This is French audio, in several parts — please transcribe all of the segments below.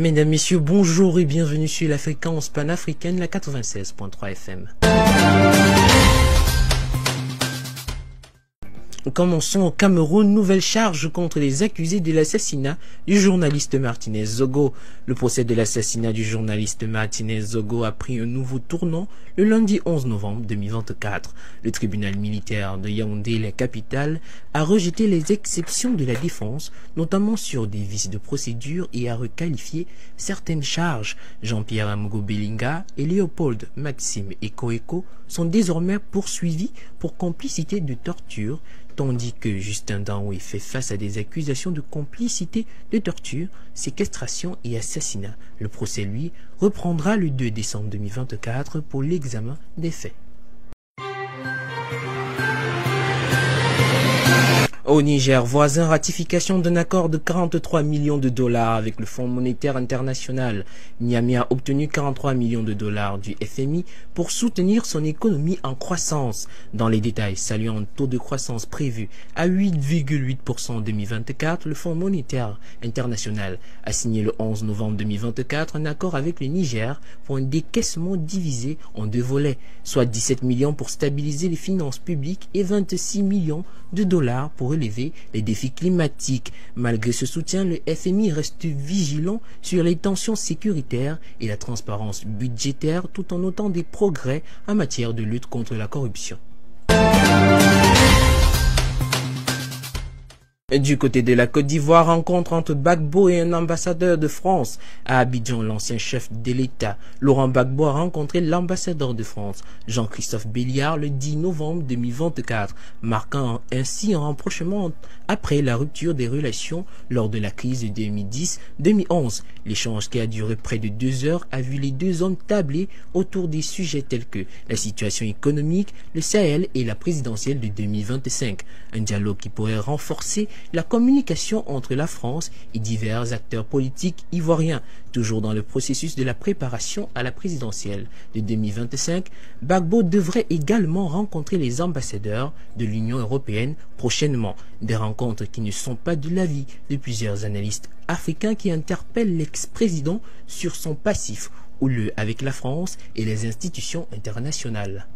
Mesdames, Messieurs, bonjour et bienvenue sur la fréquence panafricaine, la 96.3 FM. Commençons au Cameroun, nouvelle charge contre les accusés de l'assassinat du journaliste Martinez Zogo. Le procès de l'assassinat du journaliste Martinez Zogo a pris un nouveau tournant le lundi 11 novembre 2024. Le tribunal militaire de Yaoundé, la capitale, a rejeté les exceptions de la défense, notamment sur des vices de procédure, et a requalifié certaines charges. Jean-Pierre Amogo Belinga et Léopold Maxime Ekoeko sont désormais poursuivis pour complicité de torture, tandis que Justin Danoué fait face à des accusations de complicité de torture, séquestration et assassinat. Le procès, lui, reprendra le 2 décembre 2024 pour l'examen des faits. Au Niger, voisin, ratification d'un accord de 43 millions de dollars avec le Fonds monétaire international. Niamey a obtenu 43 millions de dollars du FMI pour soutenir son économie en croissance. Dans les détails, saluant un taux de croissance prévu à 8,8% en 2024, le Fonds monétaire international a signé le 11 novembre 2024 un accord avec le Niger pour un décaissement divisé en deux volets, soit 17 millions pour stabiliser les finances publiques et 26 millions de dollars pour relever les défis climatiques. Malgré ce soutien, le FMI reste vigilant sur les tensions sécuritaires et la transparence budgétaire, tout en notant des progrès en matière de lutte contre la corruption. Du côté de la Côte d'Ivoire, rencontre entre Gbagbo et un ambassadeur de France. À Abidjan, l'ancien chef de l'État, Laurent Gbagbo, a rencontré l'ambassadeur de France, Jean-Christophe Béliard, le 10 novembre 2024, marquant ainsi un rapprochement après la rupture des relations lors de la crise de 2010-2011. L'échange, qui a duré près de 2 heures, a vu les deux hommes tabler autour des sujets tels que la situation économique, le Sahel et la présidentielle de 2025. Un dialogue qui pourrait renforcer la communication entre la France et divers acteurs politiques ivoiriens. Toujours dans le processus de la préparation à la présidentielle de 2025, Gbagbo devrait également rencontrer les ambassadeurs de l'Union européenne prochainement. Des rencontres qui ne sont pas de l'avis de plusieurs analystes africains qui interpellent l'ex-président sur son passif houleux avec la France et les institutions internationales.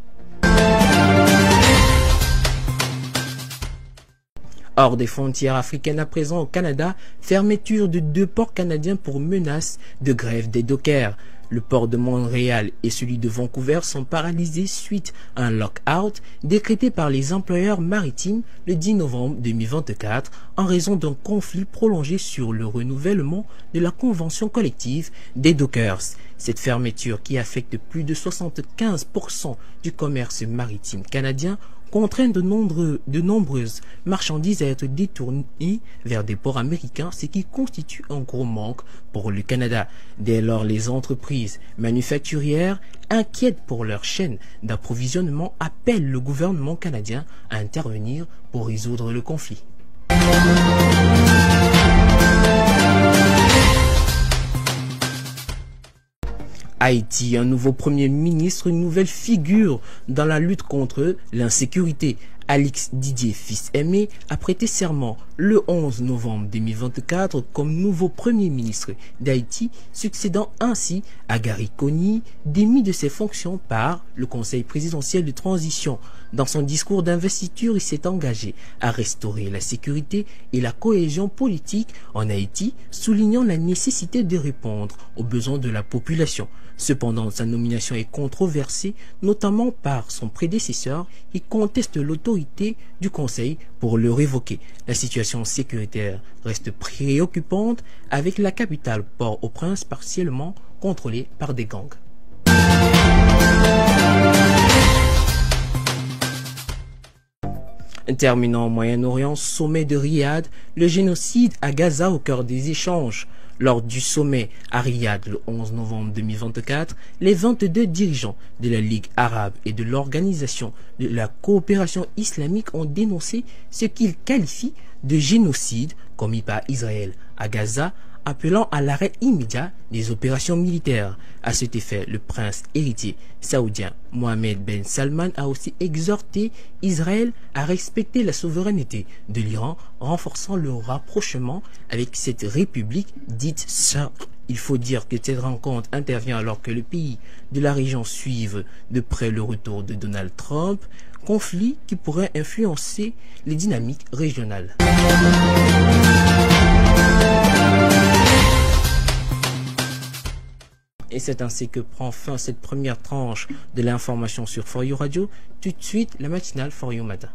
Hors des frontières africaines à présent au Canada, fermeture de 2 ports canadiens pour menace de grève des dockers. Le port de Montréal et celui de Vancouver sont paralysés suite à un lock-out décrété par les employeurs maritimes le 10 novembre 2024 en raison d'un conflit prolongé sur le renouvellement de la convention collective des dockers. Cette fermeture, qui affecte plus de 75% du commerce maritime canadien, contraint de nombreuses marchandises à être détournées vers des ports américains, ce qui constitue un gros manque pour le Canada. Dès lors, les entreprises manufacturières, inquiètes pour leur chaîne d'approvisionnement, appellent le gouvernement canadien à intervenir pour résoudre le conflit. Haïti, un nouveau premier ministre, une nouvelle figure dans la lutte contre l'insécurité. Alix Didier Fils-Aimé a prêté serment le 11 novembre 2024 comme nouveau premier ministre d'Haïti, succédant ainsi à Gary Conille, démis de ses fonctions par le Conseil présidentiel de transition. Dans son discours d'investiture, il s'est engagé à restaurer la sécurité et la cohésion politique en Haïti, soulignant la nécessité de répondre aux besoins de la population. Cependant, sa nomination est controversée, notamment par son prédécesseur, qui conteste l'autorité du Conseil pour le révoquer. La situation sécuritaire reste préoccupante, avec la capitale Port-au-Prince partiellement contrôlée par des gangs. Terminant au Moyen-Orient, sommet de Riyad, le génocide à Gaza au cœur des échanges. Lors du sommet à Riyad le 11 novembre 2024, les 22 dirigeants de la Ligue arabe et de l'Organisation de la coopération islamique ont dénoncé ce qu'ils qualifient de génocide commis par Israël à Gaza, appelant à l'arrêt immédiat des opérations militaires. À cet effet, le prince héritier saoudien Mohammed Ben Salman a aussi exhorté Israël à respecter la souveraineté de l'Iran, renforçant le rapprochement avec cette république dite sœur Il faut dire que cette rencontre intervient alors que les pays de la région suivent de près le retour de Donald Trump, conflit qui pourrait influencer les dynamiques régionales. Et c'est ainsi que prend fin cette première tranche de l'information sur For You Radio. Tout de suite, la matinale For You Matin.